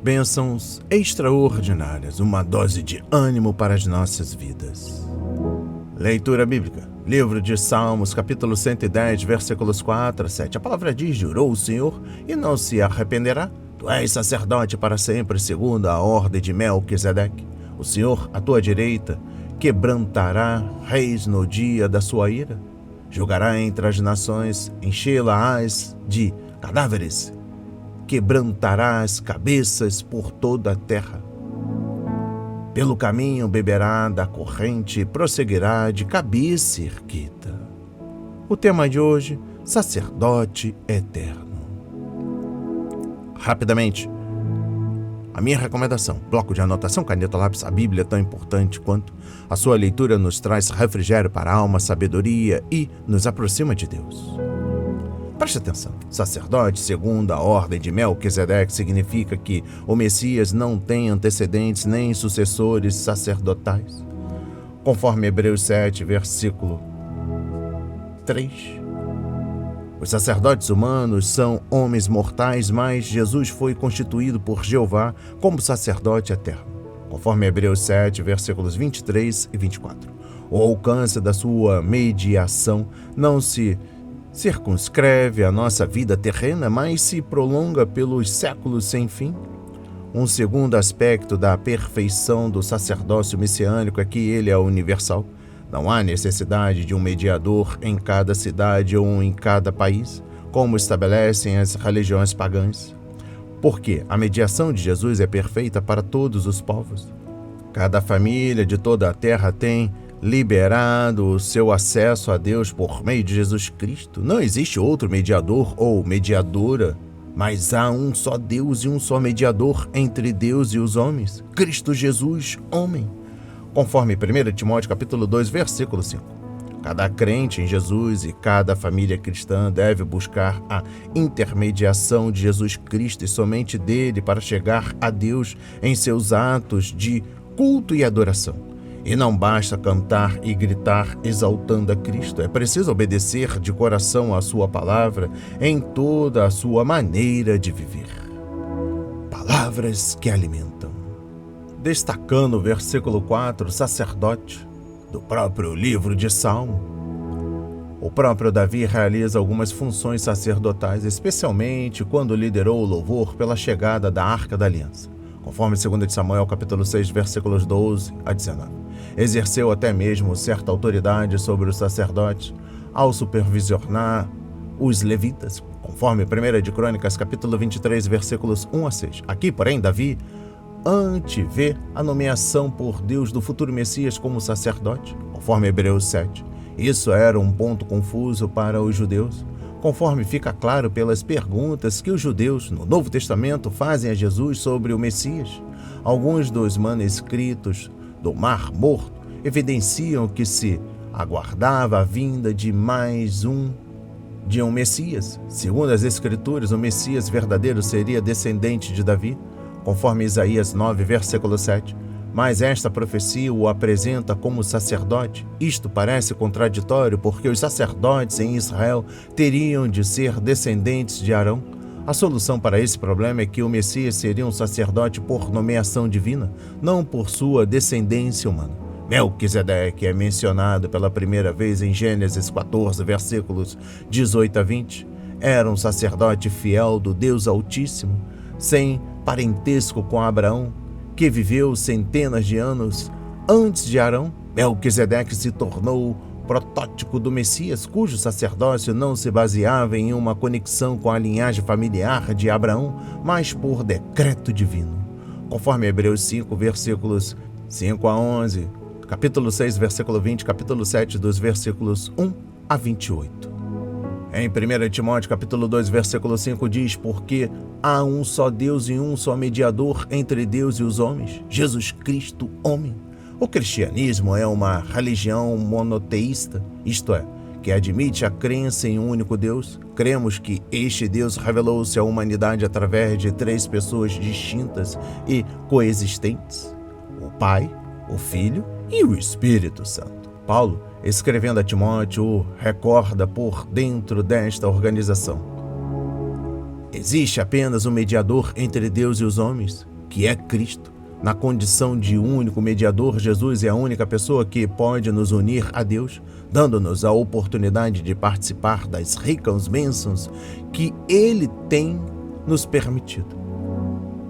Bênçãos extraordinárias, uma dose de ânimo para as nossas vidas. Leitura bíblica, livro de Salmos, capítulo 110, versículos 4 a 7. A palavra diz: jurou o Senhor e não se arrependerá. Tu és sacerdote para sempre, segundo a ordem de Melquisedeque. O Senhor, à tua direita, quebrantará reis no dia da sua ira. Julgará entre as nações, enchê-las de cadáveres. Quebrantará as cabeças por toda a terra. Pelo caminho beberá da corrente e prosseguirá de cabeça erguida. O tema de hoje: sacerdote eterno. Rapidamente, a minha recomendação: bloco de anotação, caneta, lápis. A Bíblia é tão importante quanto. A sua leitura nos traz refrigério para a alma, sabedoria e nos aproxima de Deus. Preste atenção. Sacerdote, segundo a ordem de Melquisedeque, significa que o Messias não tem antecedentes nem sucessores sacerdotais. Conforme Hebreus 7, versículo 3. Os sacerdotes humanos são homens mortais, mas Jesus foi constituído por Jeová como sacerdote eterno. Conforme Hebreus 7, versículos 23 e 24. O alcance da sua mediação não se circunscreve a nossa vida terrena, mas se prolonga pelos séculos sem fim. Um segundo aspecto da perfeição do sacerdócio messiânico é que ele é universal. Não há necessidade de um mediador em cada cidade ou em cada país, como estabelecem as religiões pagãs. Porque a mediação de Jesus é perfeita para todos os povos. Cada família de toda a terra tem liberado o seu acesso a Deus por meio de Jesus Cristo. Não existe outro mediador ou mediadora, mas há um só Deus e um só mediador entre Deus e os homens, Cristo Jesus, homem. Conforme 1 Timóteo capítulo 2, versículo 5. Cada crente em Jesus e cada família cristã deve buscar a intermediação de Jesus Cristo e somente dele para chegar a Deus em seus atos de culto e adoração. E não basta cantar e gritar exaltando a Cristo. É preciso obedecer de coração a sua palavra em toda a sua maneira de viver. Palavras que alimentam. Destacando o versículo 4, sacerdote, do próprio livro de Salmo. O próprio Davi realiza algumas funções sacerdotais, especialmente quando liderou o louvor pela chegada da Arca da Aliança. Conforme 2 Samuel capítulo 6, versículos 12 a 19. Exerceu até mesmo certa autoridade sobre os sacerdotes ao supervisionar os levitas, conforme 1 de Crônicas capítulo 23, versículos 1 a 6. Aqui, porém, Davi antevê a nomeação por Deus do futuro Messias como sacerdote, conforme Hebreus 7. Isso era um ponto confuso para os judeus, conforme fica claro pelas perguntas que os judeus no Novo Testamento fazem a Jesus sobre o Messias. Alguns dos manuscritos do Mar Morto evidenciam que se aguardava a vinda de um Messias. Segundo as Escrituras, o Messias verdadeiro seria descendente de Davi, conforme Isaías 9, versículo 7. Mas esta profecia o apresenta como sacerdote. Isto parece contraditório, porque os sacerdotes em Israel teriam de ser descendentes de Arão. A solução para esse problema é que o Messias seria um sacerdote por nomeação divina, não por sua descendência humana. Melquisedeque é mencionado pela primeira vez em Gênesis 14, versículos 18 a 20. Era um sacerdote fiel do Deus Altíssimo, sem parentesco com Abraão, que viveu centenas de anos antes de Arão. Melquisedeque se tornou protótipo do Messias, cujo sacerdócio não se baseava em uma conexão com a linhagem familiar de Abraão, mas por decreto divino. Conforme Hebreus 5, versículos 5 a 11, capítulo 6, versículo 20, capítulo 7, dos versículos 1 a 28. Em 1 Timóteo capítulo 2, versículo 5 diz: porque há um só Deus e um só mediador entre Deus e os homens, Jesus Cristo, homem. O cristianismo é uma religião monoteísta, isto é, que admite a crença em um único Deus. Cremos que este Deus revelou-se à humanidade através de 3 pessoas distintas e coexistentes: o Pai, o Filho e o Espírito Santo. Paulo, escrevendo a Timóteo, recorda por dentro desta organização: existe apenas um mediador entre Deus e os homens, que é Cristo, na condição de único mediador. Jesus é a única pessoa que pode nos unir a Deus, dando-nos a oportunidade de participar das ricas bênçãos que Ele tem nos permitido.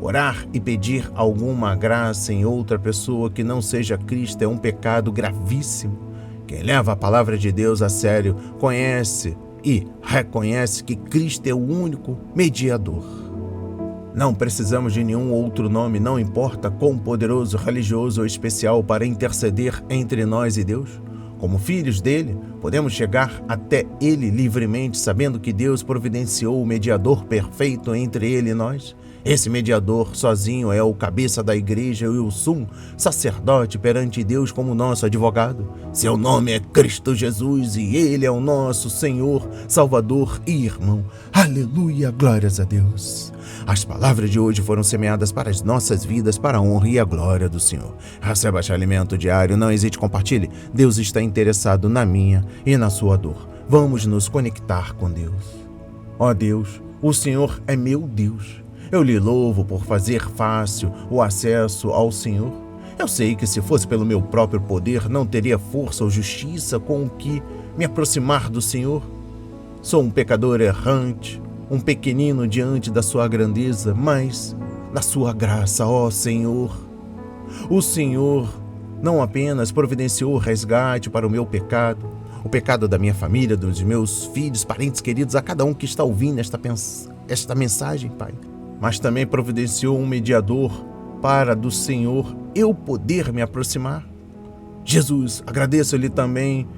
Orar e pedir alguma graça em outra pessoa que não seja Cristo é um pecado gravíssimo. Quem leva a palavra de Deus a sério conhece e reconhece que Cristo é o único mediador. Não precisamos de nenhum outro nome, não importa quão poderoso, religioso ou especial, para interceder entre nós e Deus. Como filhos dele, podemos chegar até ele livremente, sabendo que Deus providenciou o mediador perfeito entre ele e nós. Esse mediador sozinho é o cabeça da igreja e o sumo sacerdote perante Deus como nosso advogado. Seu nome é Cristo Jesus e Ele é o nosso Senhor, Salvador e irmão. Aleluia, glórias a Deus. As palavras de hoje foram semeadas para as nossas vidas, para a honra e a glória do Senhor. Receba este alimento diário, não hesite, compartilhe. Deus está interessado na minha e na sua dor. Vamos nos conectar com Deus. Ó Deus, o Senhor é meu Deus. Eu lhe louvo por fazer fácil o acesso ao Senhor. Eu sei que se fosse pelo meu próprio poder, não teria força ou justiça com o que me aproximar do Senhor. Sou um pecador errante, um pequenino diante da sua grandeza, mas na sua graça, ó Senhor. O Senhor não apenas providenciou resgate para o meu pecado, o pecado da minha família, dos meus filhos, parentes queridos, a cada um que está ouvindo esta mensagem, Pai, mas também providenciou um mediador para do Senhor eu poder me aproximar. Jesus, agradeço-lhe também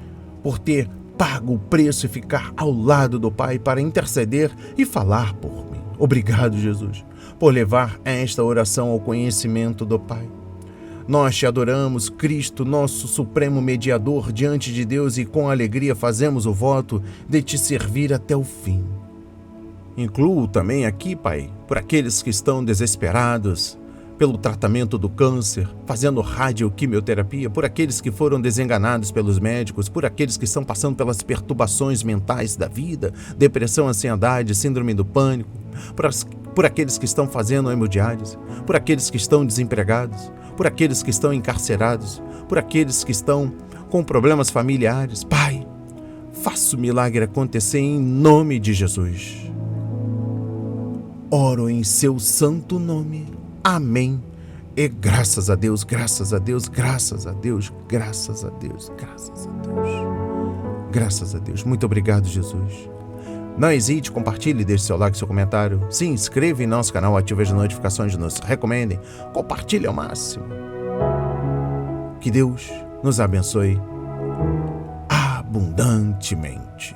por ter pago o preço e ficar ao lado do Pai para interceder e falar por mim. Obrigado, Jesus, por levar esta oração ao conhecimento do Pai. Nós te adoramos, Cristo, nosso supremo mediador diante de Deus, e com alegria fazemos o voto de te servir até o fim. Incluo também aqui, Pai, por aqueles que estão desesperados pelo tratamento do câncer, fazendo radioquimioterapia, por aqueles que foram desenganados pelos médicos, por aqueles que estão passando pelas perturbações mentais da vida, depressão, ansiedade, síndrome do pânico, por aqueles que estão fazendo hemodiálise, por aqueles que estão desempregados, por aqueles que estão encarcerados, por aqueles que estão com problemas familiares. Pai, faça o milagre acontecer em nome de Jesus. Oro em seu santo nome. Amém. E graças a Deus, graças a Deus, graças a Deus, graças a Deus, graças a Deus. Graças a Deus. Muito obrigado, Jesus. Não hesite, compartilhe, deixe seu like, seu comentário. Se inscreva em nosso canal, ative as notificações, nos recomendem. Compartilhe ao máximo. Que Deus nos abençoe abundantemente.